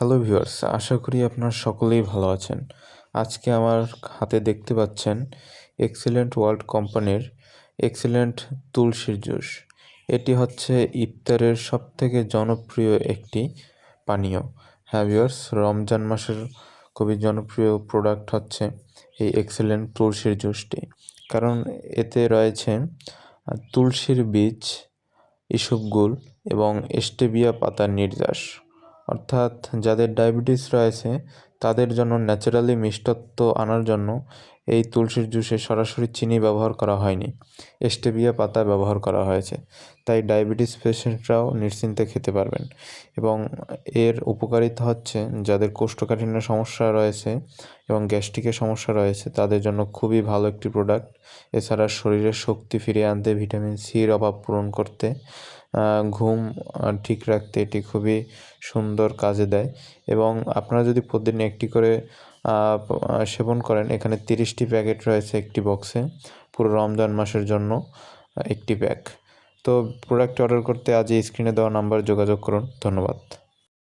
Hello viewers, আশা করি আপনারা সকলেই ভালো আছেন। আজকে আমার হাতে দেখতে পাচ্ছেন এক্সিলেন্ট ওয়ার্ল্ড কোম্পানির এক্সিলেন্ট তুলসীর জুস। এটি হচ্ছে ইফতারের সবথেকে জনপ্রিয় একটি পানীয়। হ্যাঁ ভিউয়ার্স, রমজান মাসের খুবই জনপ্রিয় প্রোডাক্ট হচ্ছে এই এক্সিলেন্ট তুলসীর জুসটি। কারণ এতে রয়েছে তুলসীর বীজ, ইসবগুল এবং স্টেভিয়া পাতার নির্যাস। অর্থাৎ যাদের ডায়াবেটিস রয়েছে তাদের জন্য ন্যাচারালি মিষ্টত্ব আনার জন্য এই তুলসীর জুসে সরাসরি চিনি ব্যবহার করা হয়নি, স্টেভিয়া পাতা ব্যবহার করা হয়েছে। তাই ডায়াবেটিস পেশেন্টরাও নিশ্চিন্তে খেতে পারবেন। এবং এর উপকারিতা হচ্ছে যাদের কোষ্ঠকাঠিন্য সমস্যা রয়েছে এবং গ্যাস্ট্রিকের সমস্যা রয়েছে তাদের জন্য খুবই ভালো একটি প্রোডাক্ট। এছাড়া শরীরের শক্তি ফিরিয়ে আনতে, ভিটামিন সির অভাব পূরণ করতে, ঘুম ঠিক রাখতে এটি খুবই সুন্দর কাজে দেয়। এবং আপনারা যদি প্রতিদিন একটি করে সেবন করেন, এখানে 30টি প্যাকেট রয়েছে একটি বক্সে, পুরো রমজান মাসের জন্য একটি প্যাক। তো প্রোডাক্ট অর্ডার করতে আজই স্ক্রিনে দেওয়া নাম্বারে যোগাযোগ করুন। ধন্যবাদ।